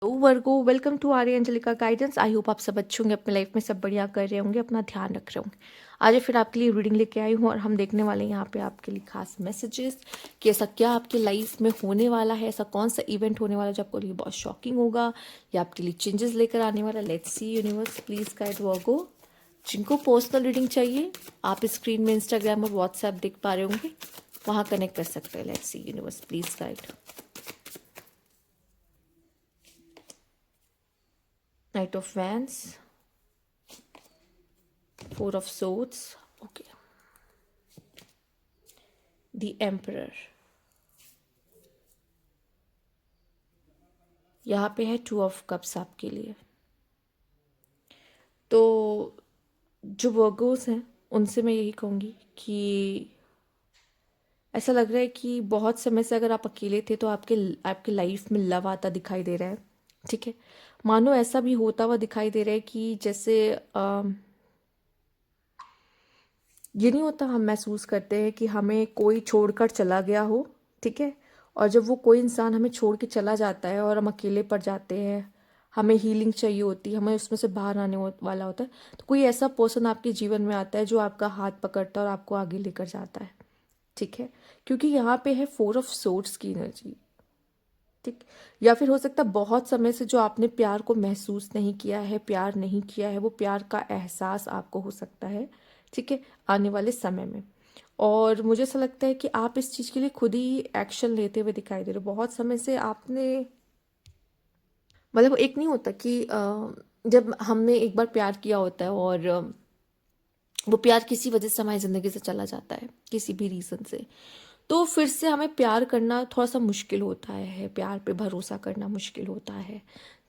Virgo, welcome to Arya Angelica guidance. I hope आप सब अच्छे होंगे, अपने लाइफ में सब बढ़िया कर रहे होंगे, अपना ध्यान रख रहे होंगे। आज फिर आपके लिए रीडिंग लेके आई हूँ और हम देखने वाले हैं यहाँ पे आपके लिए खास मैसेजेस कि ऐसा क्या आपके लाइफ में होने वाला है, ऐसा कौन सा इवेंट होने वाला है जो आपके लिए बहुत शॉकिंग होगा या आपके लिए चेंजेस लेकर आने वाला। Let's see universe please guide Virgo. जिनको पर्सनल रीडिंग चाहिए आप स्क्रीन में इंस्टाग्राम और व्हाट्सएप देख पा रहे होंगे, वहाँ कनेक्ट कर सकते हैं। Let's see universe please guide. Knight of Wands, Four of Swords, okay. The Emperor, यहाँ पे है टू ऑफ कप्स आपके लिए। तो जो वर्गोस हैं उनसे मैं यही कहूँगी कि ऐसा लग रहा है कि बहुत समय से अगर आप अकेले थे तो आपके आपके लाइफ में लव आता दिखाई दे रहा है। ठीक है, मानो ऐसा भी होता हुआ दिखाई दे रहा है कि जैसे ये नहीं होता, हम महसूस करते हैं कि हमें कोई छोड़कर चला गया हो। ठीक है, और जब वो कोई इंसान हमें छोड़ के चला जाता है और हम अकेले पड़ जाते हैं, हमें हीलिंग चाहिए होती है, हमें उसमें से बाहर आने वाला होता है, तो कोई ऐसा पर्सन आपके जीवन में आता है जो आपका हाथ पकड़ता है और आपको आगे लेकर जाता है। ठीक है, क्योंकि यहाँ पे है फोर ऑफ सोर्ड्स की एनर्जी। ठीक, या फिर हो सकता है बहुत समय से जो आपने प्यार को महसूस नहीं किया है, प्यार नहीं किया है, वो प्यार का एहसास आपको हो सकता है। ठीक है, आने वाले समय में। और मुझे ऐसा लगता है कि आप इस चीज़ के लिए खुद ही एक्शन लेते हुए दिखाई दे रहे हो। बहुत समय से आपने, मतलब एक नहीं होता कि जब हमने एक बार प्यार किया होता है और वो प्यार किसी वजह से हमारी ज़िंदगी से चला जाता है, किसी भी रीज़न से, तो फिर से हमें प्यार करना थोड़ा सा मुश्किल होता है, प्यार पे भरोसा करना मुश्किल होता है।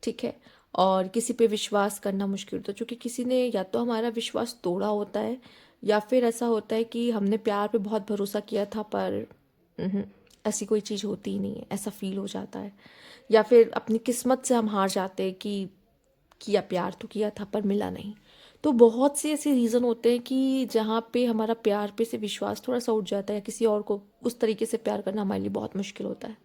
ठीक है, और किसी पे विश्वास करना मुश्किल होता है क्योंकि किसी ने या तो हमारा विश्वास तोड़ा होता है, या फिर ऐसा होता है कि हमने प्यार पे बहुत भरोसा किया था पर ऐसी कोई चीज़ होती ही नहीं है, ऐसा फील हो जाता है। या फिर अपनी किस्मत से हम हार जाते हैं कि किया प्यार तो किया था पर मिला नहीं। तो बहुत से ऐसे रीज़न होते हैं कि जहाँ पे हमारा प्यार पे से विश्वास थोड़ा सा उठ जाता है, किसी और को उस तरीके से प्यार करना हमारे लिए बहुत मुश्किल होता है।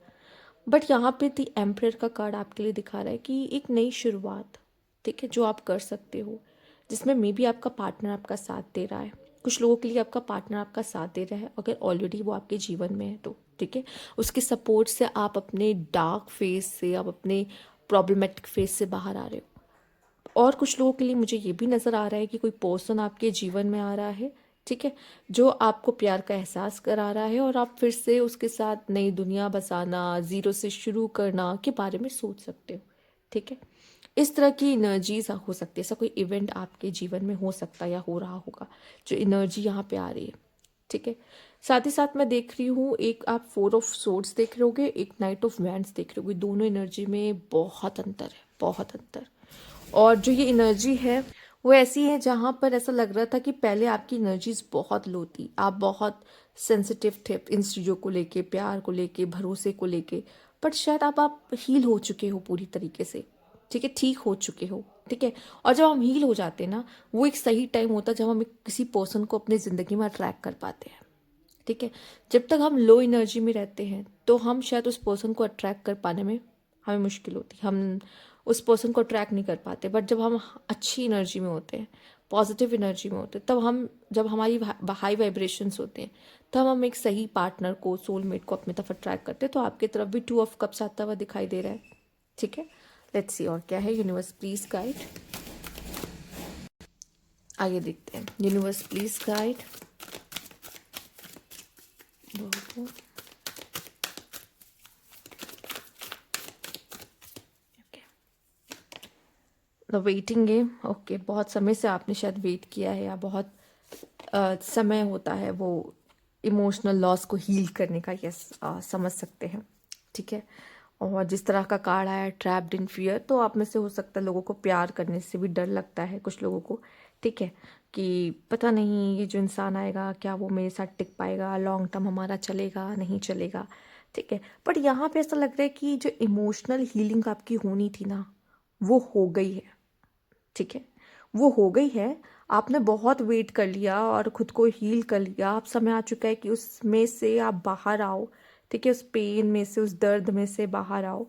बट यहाँ पे दी एम्परर का कार्ड आपके लिए दिखा रहा है कि एक नई शुरुआत, ठीक है, जो आप कर सकते हो, जिसमें मे बी आपका पार्टनर आपका साथ दे रहा है। कुछ लोगों के लिए आपका पार्टनर आपका साथ दे रहा है अगर ऑलरेडी वो आपके जीवन में है तो। ठीक है, उसके सपोर्ट से आप अपने डार्क फेज से, आप अपने प्रॉब्लमेटिक फेज से बाहर आ रहे हो। और कुछ लोगों के लिए मुझे ये भी नज़र आ रहा है कि कोई पर्सन आपके जीवन में आ रहा है, ठीक है, जो आपको प्यार का एहसास करा रहा है और आप फिर से उसके साथ नई दुनिया बसाना, ज़ीरो से शुरू करना के बारे में सोच सकते हो। ठीक है, इस तरह की एनर्जीज हो सकती है। ऐसा कोई इवेंट आपके जीवन में हो सकता है या हो रहा होगा, जो एनर्जी यहाँ पे आ रही है। ठीक है, साथ ही साथ मैं देख रही हूँ एक आप फोर ऑफ सोर्ड्स देख रहे होगे, एक नाइट ऑफ वैंड्स देख रहे होगे। दोनों एनर्जी में बहुत अंतर है, बहुत अंतर। और जो ये एनर्जी है वो ऐसी है जहाँ पर ऐसा लग रहा था कि पहले आपकी एनर्जीज बहुत लो थी, आप बहुत सेंसिटिव थे इन चीज़ों को लेके, प्यार को लेके, भरोसे को लेके। बट शायद अब आप हील हो चुके हो पूरी तरीके से। ठीक है, ठीक हो चुके हो। ठीक है, और जब हम हील हो जाते हैं ना, वो एक सही टाइम होता है जब हम किसी पर्सन को अपनी ज़िंदगी में अट्रैक्ट कर पाते हैं। ठीक है, जब तक हम लो एनर्जी में रहते हैं तो हम शायद उस पर्सन को अट्रैक्ट कर पाने में हमें मुश्किल होती है, हम उस पर्सन को अट्रैक्ट नहीं कर पाते। बट जब हम अच्छी एनर्जी में होते हैं, पॉजिटिव एनर्जी में होते हैं, तब हम, जब हमारी हाई वाइब्रेशंस होते हैं, तब हम एक सही पार्टनर को, सोलमेट को अपनी तरफ अट्रैक्ट करते हैं। तो आपकी तरफ भी टू ऑफ कप्स आता हुआ दिखाई दे रहा है। ठीक है, लेट्स सी और क्या है। यूनिवर्स प्लीज गाइड, आइए देखते हैं। Universe please guide, the waiting game. Okay, बहुत समय से आपने शायद वेट किया है, या बहुत समय होता है वो इमोशनल लॉस को हील करने का, यस समझ सकते हैं। ठीक है, और जिस तरह का कार्ड आया ट्रैप्ड इन फियर, तो आप में से हो सकता है लोगों को प्यार करने से भी डर लगता है कुछ लोगों को। ठीक है, कि पता नहीं ये जो इंसान आएगा क्या वो मेरे साथ टिक पाएगा, लॉन्ग टर्म हमारा चलेगा नहीं चलेगा। ठीक है, बट यहाँ पे ऐसा लग रहा है कि जो इमोशनल हीलिंग आपकी होनी थी ना, वो हो गई है। ठीक है, वो हो गई है। आपने बहुत वेट कर लिया और खुद को हील कर लिया। अब समय आ चुका है कि उसमें से आप बाहर आओ। ठीक है, उस पेन में से, उस दर्द में से बाहर आओ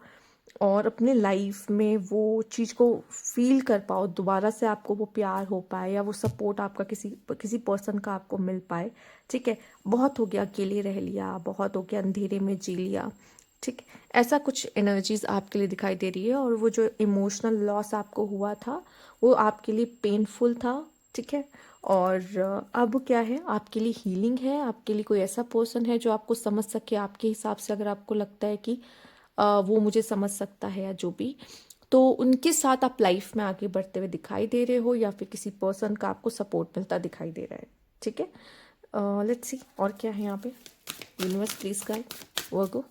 और अपने लाइफ में वो चीज़ को फील कर पाओ, दोबारा से आपको वो प्यार हो पाए या वो सपोर्ट आपका किसी किसी पर्सन का आपको मिल पाए। ठीक है, बहुत हो गया अकेले रह लिया, बहुत हो गया अंधेरे में जी लिया। ठीक है, ऐसा कुछ एनर्जीज आपके लिए दिखाई दे रही है, और वो जो इमोशनल लॉस आपको हुआ था वो आपके लिए पेनफुल था। ठीक है, और अब क्या है, आपके लिए हीलिंग है, आपके लिए कोई ऐसा पर्सन है जो आपको समझ सके आपके हिसाब से, अगर आपको लगता है कि वो मुझे समझ सकता है या जो भी, तो उनके साथ आप लाइफ में आगे बढ़ते हुए दिखाई दे रहे हो, या फिर किसी पर्सन का आपको सपोर्ट मिलता दिखाई दे रहा है। ठीक है, लेट्स सी और क्या है यहाँ पे। यूनिवर्स प्लीज गाइड वर्गो।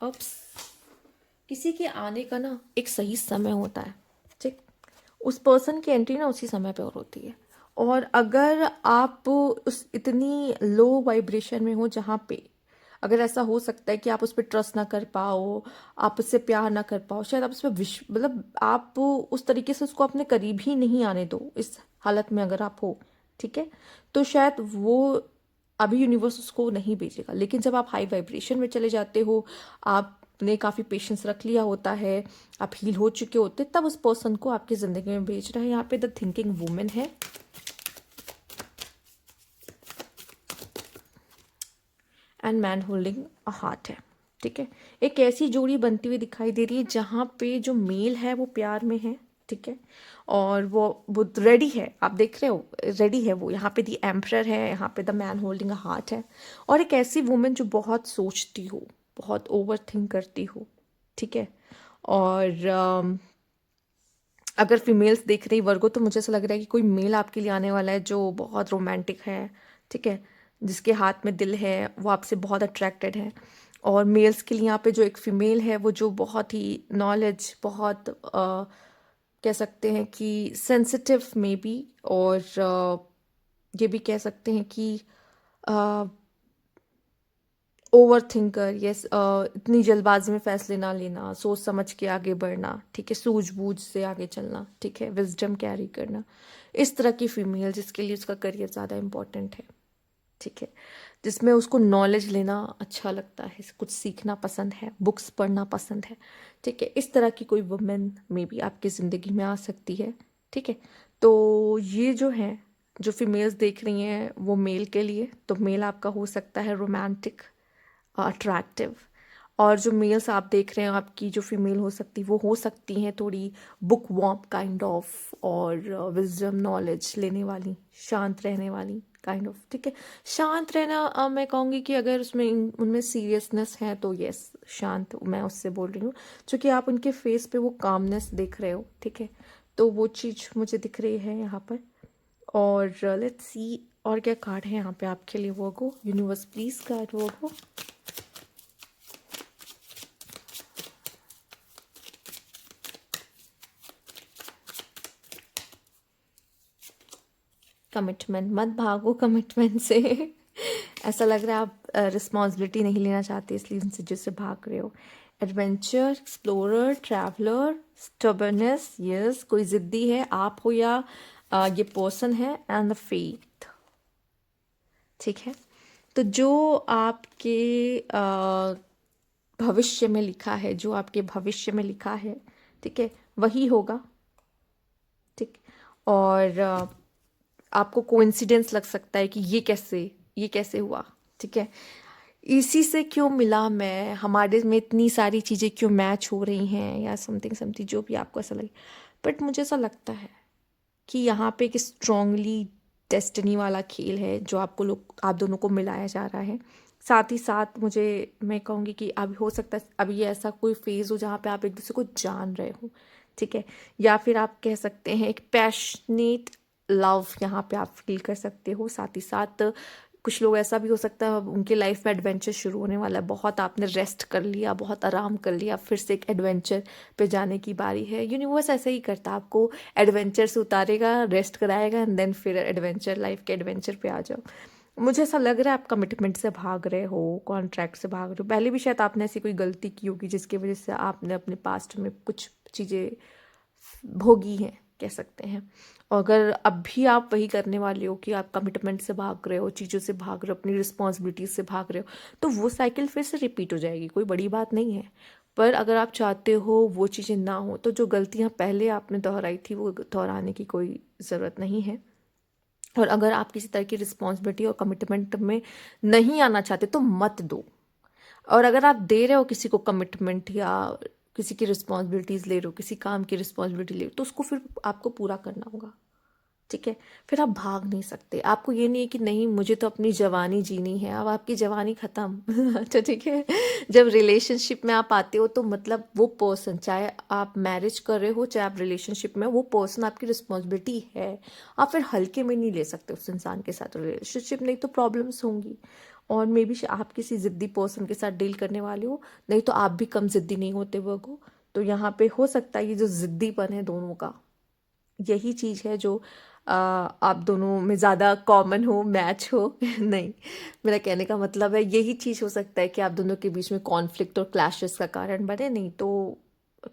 अब किसी के आने का ना एक सही समय होता है। ठीक, उस पर्सन की एंट्री ना उसी समय पे और होती है। और अगर आप उस इतनी लो वाइब्रेशन में हो जहाँ पे अगर ऐसा हो सकता है कि आप उस पर ट्रस्ट ना कर पाओ, आप उससे प्यार ना कर पाओ, शायद आप उस पर मतलब आप उस तरीके से उसको अपने करीब ही नहीं आने दो, इस हालत में अगर आप हो। ठीक है, तो शायद वो अभी यूनिवर्स उसको नहीं भेजेगा। लेकिन जब आप हाई वाइब्रेशन में चले जाते हो, आपने काफ़ी पेशेंस रख लिया होता है, आप हील हो चुके होते, तब उस पर्सन को आपकी ज़िंदगी में भेज रहा है। यहाँ पे द थिंकिंग वुमेन है, and man holding a heart है। ठीक है, एक ऐसी जोड़ी बनती हुई दिखाई दे रही है जहाँ पे जो मेल है वो प्यार में है। ठीक है, और वो रेडी है, आप देख रहे हो रेडी है वो। यहाँ पे दी एम्परर है, यहाँ पे the man holding a heart है, और एक ऐसी वुमेन जो बहुत सोचती हो, बहुत ओवर थिंक करती हो। ठीक है, और अगर फीमेल्स देख रही वर्गो, तो मुझे ऐसा लग रहा है कि कोई मेल आपके लिए आने वाला है जो बहुत रोमांटिक है। ठीक है, जिसके हाथ में दिल है, वो आपसे बहुत अट्रैक्टेड है। और मेल्स के लिए यहाँ पे जो एक फीमेल है वो जो बहुत ही नॉलेज, बहुत कह सकते हैं कि सेंसिटिव में भी, और ये भी कह सकते हैं कि ओवर थिंकर। यस, इतनी जल्दबाजी में फैसले ना लेना, सोच समझ के आगे बढ़ना। ठीक है, सूझबूझ से आगे चलना। ठीक है, विजडम कैरी करना, इस तरह की फीमेल जिसके लिए उसका करियर ज़्यादा इम्पोर्टेंट है। ठीक है, जिसमें उसको नॉलेज लेना अच्छा लगता है, कुछ सीखना पसंद है, बुक्स पढ़ना पसंद है। ठीक है, इस तरह की कोई वुमेन में भी आपकी ज़िंदगी में आ सकती है। ठीक है, तो ये जो है, जो फीमेल्स देख रही हैं वो मेल के लिए, तो मेल आपका हो सकता है रोमांटिक, अट्रैक्टिव। और जो मेल्स आप देख रहे हैं, आपकी जो फीमेल हो सकती, वो हो सकती हैं थोड़ी बुक वॉर्म काइंड ऑफ, और विजडम नॉलेज लेने वाली, शांत रहने वाली काइंड ऑफ। ठीक है, शांत रहना, मैं कहूँगी कि अगर उसमें उनमें सीरियसनेस है तो यस, शांत मैं उससे बोल रही हूँ, क्योंकि आप उनके फेस पे वो कामनेस देख रहे हो। ठीक है, तो वो चीज़ मुझे दिख रही है यहाँ पर। और लेट्स सी और क्या कार्ड है यहाँ पे आपके लिए Virgo. Universe please card Virgo. Commitment, मत भागो कमिटमेंट से। ऐसा लग रहा है आप रिस्पॉन्सिबिलिटी नहीं लेना चाहते, इसलिए उन चीज़ों से भाग रहे हो। Adventure, explorer, traveller, stubbornness, yes, कोई ज़िद्दी है, आप हो या ये पर्सन है, एंड द फेथ। ठीक है, तो जो आपके भविष्य में लिखा है, जो आपके भविष्य में लिखा है, ठीक है, वही होगा। ठीक, और आपको कोइंसिडेंस लग सकता है कि ये कैसे हुआ। ठीक है, इसी से क्यों मिला मैं, हमारे में इतनी सारी चीज़ें क्यों मैच हो रही हैं, या समथिंग समथिंग जो भी आपको ऐसा लगे। बट मुझे ऐसा लगता है कि यहाँ पे एक स्ट्रांगली डेस्टिनी वाला खेल है जो आप दोनों को मिलाया जा रहा है। साथ ही साथ मैं कहूँगी कि अभी हो सकता है अभी ये ऐसा कोई फेज़ हो जहाँ पे आप एक दूसरे को जान रहे हो। ठीक है, या फिर आप कह सकते हैं एक पैशनेट लव यहाँ पे आप फील कर सकते हो। साथ ही साथ कुछ लोग ऐसा भी हो सकता है उनके लाइफ में एडवेंचर शुरू होने वाला है, बहुत आपने रेस्ट कर लिया, बहुत आराम कर लिया, फिर से एक एडवेंचर पे जाने की बारी है। यूनिवर्स ऐसे ही करता है, आपको एडवेंचर से उतारेगा, रेस्ट कराएगा, एंड देन फिर एडवेंचर, लाइफ के एडवेंचर पे आ जाओ। मुझे ऐसा लग रहा है आप कमिटमेंट से भाग रहे हो, कॉन्ट्रैक्ट से भाग रहे हो। पहले भी शायद आपने ऐसी कोई गलती की होगी जिसकी वजह से आपने अपने पास्ट में कुछ चीज़ें भोगी हैं। कह सकते हैं। और अगर अब भी आप वही करने वाले हो कि आप कमिटमेंट से भाग रहे हो, चीज़ों से भाग रहे हो, अपनी रिस्पॉन्सिबिलिटीज से भाग रहे हो, तो वो साइकिल फिर से रिपीट हो जाएगी, कोई बड़ी बात नहीं है। पर अगर आप चाहते हो वो चीज़ें ना हो, तो जो गलतियाँ पहले आपने दोहराई थी वो दोहराने की कोई ज़रूरत नहीं है। और अगर आप किसी तरह की रिस्पॉन्सिबिलिटी और कमिटमेंट में नहीं आना चाहते तो मत दो। और अगर आप दे रहे हो किसी को कमिटमेंट या किसी की रिस्पॉन्सिबिलिटीज ले रहे हो, किसी काम की रिस्पॉन्सिबिलिटी ले रहे हो, तो उसको फिर आपको पूरा करना होगा। ठीक है, फिर आप भाग नहीं सकते। आपको ये नहीं है कि नहीं मुझे तो अपनी जवानी जीनी है, अब आपकी जवानी खत्म। अच्छा ठीक है, जब रिलेशनशिप में आप आते हो तो मतलब वो पर्सन, चाहे आप मैरिज कर रहे हो चाहे आप रिलेशनशिप में, वो पर्सन आपकी रिस्पॉन्सिबिलिटी है। आप फिर हल्के में नहीं ले सकते उस इंसान के साथ रिलेशनशिप, नहीं तो प्रॉब्लम्स होंगी। और मे बी आप किसी ज़िद्दी पर्सन के साथ डील करने वाले हो, नहीं तो आप भी कम ज़िद्दी नहीं होते वो को। तो यहाँ पे हो सकता है ये जो ज़िद्दीपन है दोनों का, यही चीज़ है जो आप दोनों में ज़्यादा कॉमन हो, मैच हो। नहीं, मेरा कहने का मतलब है यही चीज़ हो सकता है कि आप दोनों के बीच में कॉन्फ्लिक्ट और क्लैशेस का कारण बने। नहीं तो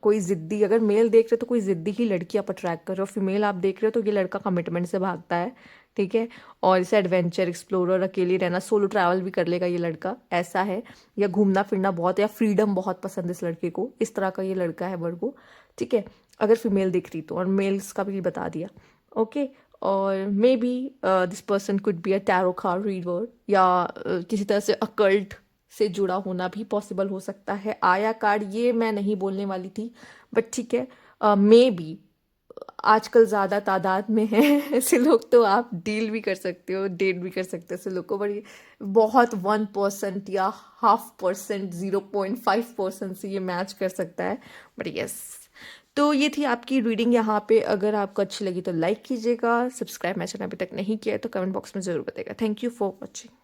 कोई ज़िद्दी, अगर मेल देख रहे हो तो कोई ज़िद्दी ही लड़की आप अट्रैक्ट कर रहे हो, फीमेल आप देख रहे हो तो ये लड़का कमिटमेंट से भागता है। ठीक है, और इसे एडवेंचर, एक्सप्लोरर, अकेले रहना, सोलो ट्रैवल भी कर लेगा ये लड़का, ऐसा है। या घूमना फिरना बहुत, या फ्रीडम बहुत पसंद है इस लड़के को, इस तरह का ये लड़का है वर्गो। ठीक है, अगर फीमेल दिख रही तो। और मेल्स का भी बता दिया। ओके, और may be this person could be a tarot card reader, या किसी तरह से अकल्ट से जुड़ा होना भी पॉसिबल हो सकता है। आया कार्ड ये मैं नहीं बोलने वाली थी, बट ठीक है, मे बी आजकल ज़्यादा तादाद में है ऐसे लोग, तो आप डील भी कर सकते हो, डेट भी कर सकते हो ऐसे लोग को। बट ये बहुत 1% या 0.5%, 0.5% से ये मैच कर सकता है। बट यस, तो ये थी आपकी रीडिंग यहाँ पे। अगर आपको अच्छी लगी तो लाइक कीजिएगा, सब्सक्राइब मेरा चैनल अभी तक नहीं किया है तो कमेंट बॉक्स में ज़रूर बताइएगा। Thank you for watching.